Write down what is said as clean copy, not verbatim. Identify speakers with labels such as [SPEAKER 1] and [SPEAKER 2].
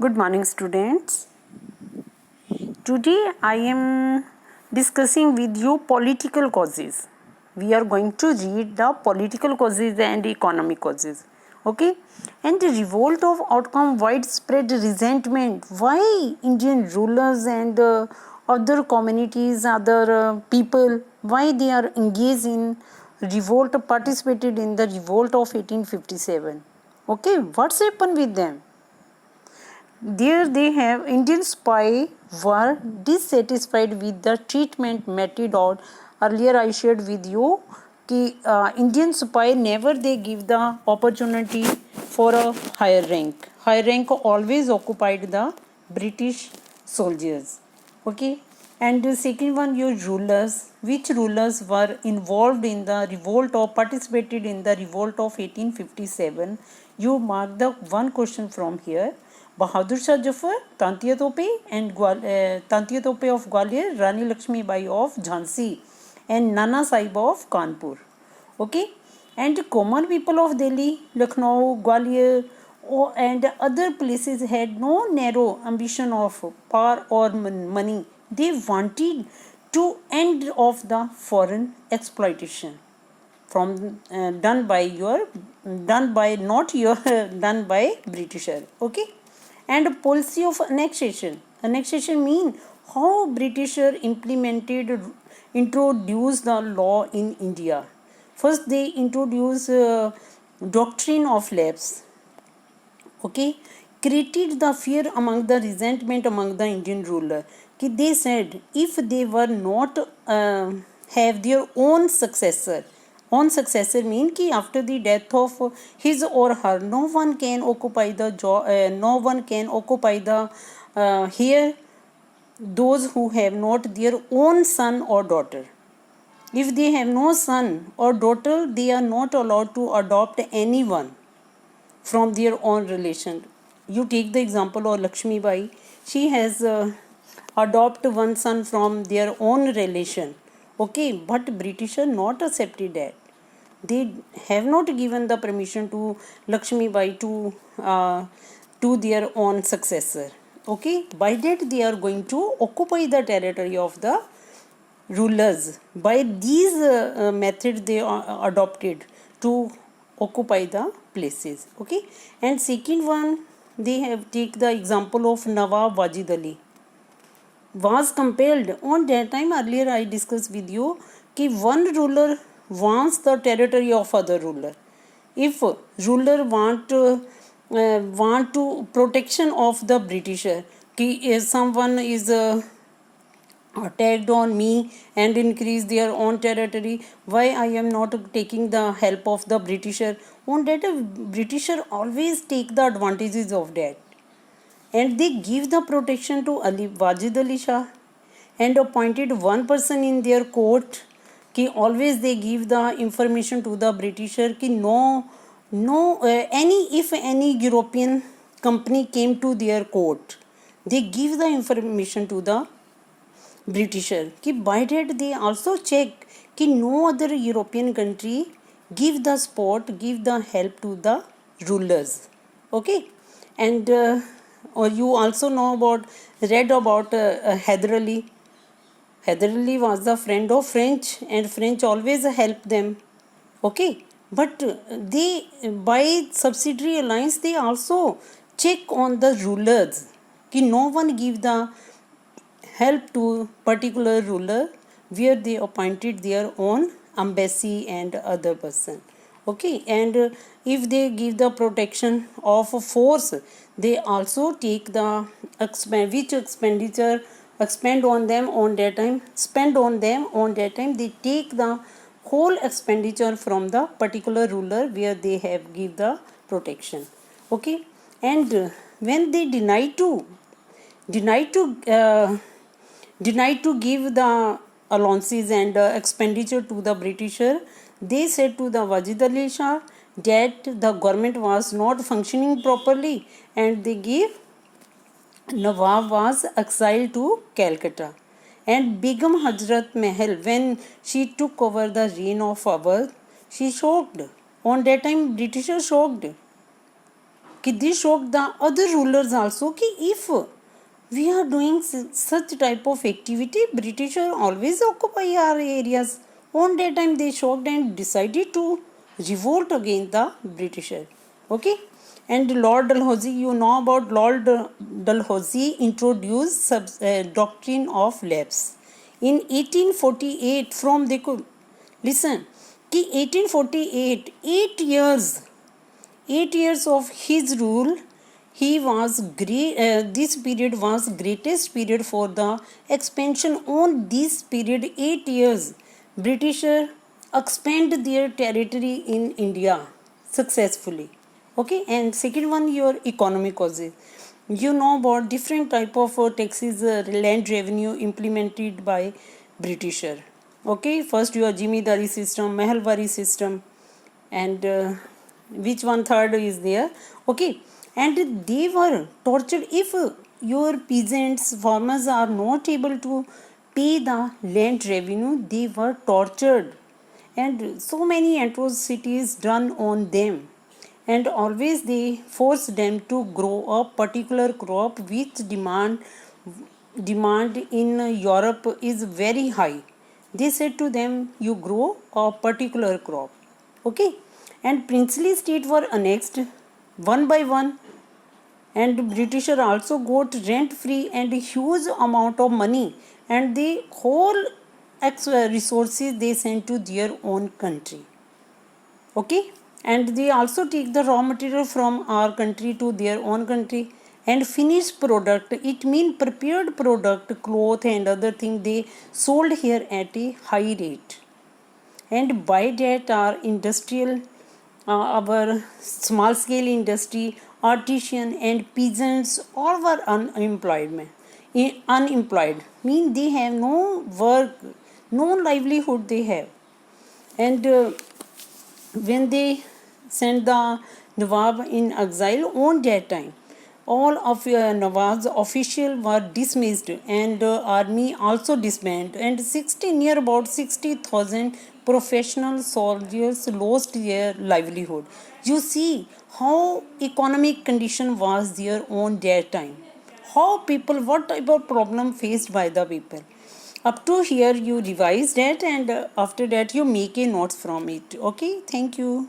[SPEAKER 1] Good morning, students. Today I am discussing with you political causes. We are going to read the political causes and economic causes. Okay? And the revolt of outcome, widespread resentment. Why Indian rulers and other communities, other people, why they are engaged in revolt, participated in the revolt of 1857. Okay? What's happened with them? There they have Indian spy were dissatisfied with the treatment meted out. Earlier I shared with you that Indian spy never they give the opportunity for a higher rank. Higher rank always occupied the British soldiers. Okay. And the second one, your rulers. Which rulers were involved in the revolt or participated in the revolt of 1857? You mark the one question from here. Bahadur Shah Zafar, Tantiya Tope, and Tantiya Tope of Gwalior, Rani Lakshmi Bai of Jhansi, and Nana Sahib of Kanpur. Okay, and common people of Delhi, Lucknow, Gwalior, and other places had no narrow ambition of power or money. They wanted to end of the foreign exploitation from done by Britisher. Okay, and policy of annexation. Annexation mean how Britisher introduced the law in India. First, they introduced doctrine of lapse. Okay, created the fear among the resentment among the Indian ruler. They said if they were not have their own successor mean कि after the death of his or her no one can occupy the here those who have not their own son or daughter. If they have no son or daughter, they are not allowed to adopt anyone from their own relation. You take the example of Lakshmi Bai. She has adopted one son from their own relation. Okay, but British are not accepted that. They have not given the permission to Lakshmi Bai to their own successor. Okay, by that they are going to occupy the territory of the rulers. By these methods they are adopted to occupy the places. Okay, and second one they have take the example of Nawab Wajid Ali was compelled on that time. Earlier I discussed with you that one ruler wants the territory of other ruler. If ruler want to protection of the Britisher, if someone is attacked on me and increase their own territory, why I am not taking the help of the Britisher? On that, Britisher always take the advantages of that, and they give the protection to Wajid Ali Shah and appointed one person in their court. Ki always they give the information to the Britisher ki if any European company came to their court, they give the information to the Britisher. Ki by that they also check ki no other European country give the support, give the help to the rulers. Okay, and or you also read about Hyder Ali. Hyder Ali was the friend of French, and French always help them. Okay, but they by subsidiary alliance they also check on the rulers. Ki no one give the help to particular ruler where they appointed their own embassy and other person. Okay, and if they give the protection of force, they also take the which expenditure spend on them on that time, they take the whole expenditure from the particular ruler where they have give the protection. Okay, and when they deny to give the allowances and expenditure to the Britisher, they said to the Wajid Ali Shah that the government was not functioning properly, and they gave Nawab was exiled to Calcutta. And Begum Hazrat Mahal, when she took over the reign of Awadh, she shocked. On that time, Britishers shocked. this shocked the other rulers also कि if we are doing such type of activity, British are always occupy our areas. On that time they shocked and decided to revolt against the Britisher. Okay. And Lord Dalhousie, you know about Lord Dalhousie introduced doctrine of lapse in 1848 from देखो listen कि 1848 8 years of his rule he was great. This period was greatest period for the expansion. On this period 8 years British expand their territory in India successfully. Okay. And second one, your economic causes. You know about different type of taxes, land revenue implemented by Britisher. Okay. First your jimidari system, mahalwari system, and which one third is there. Okay. And they were tortured if your peasants, farmers are not able to pay the land revenue. They were tortured and so many atrocities done on them, and always they force them to grow a particular crop which demand in Europe is very high. They said to them, you grow a particular crop. Okay. And princely states were annexed one by one, and British also got rent free and huge amount of money, and the whole resources they sent to their own country. Okay. And they also take the raw material from our country to their own country, and finished product, it means prepared product, cloth and other thing, they sold here at a high rate. And by that our industrial our small scale industry, artisan and peasants all were unemployed. Mean they have no work, no livelihood they have. And when they sent the Nawab in exile, on that time all of Nawab's officials were dismissed, and army also disbanded, and near about 60,000 professional soldiers lost their livelihood. You see how economic condition was there on that time, how people, what type of problem faced by the people. Up to here you revise that, and after that you make a notes from it. Okay. Thank you.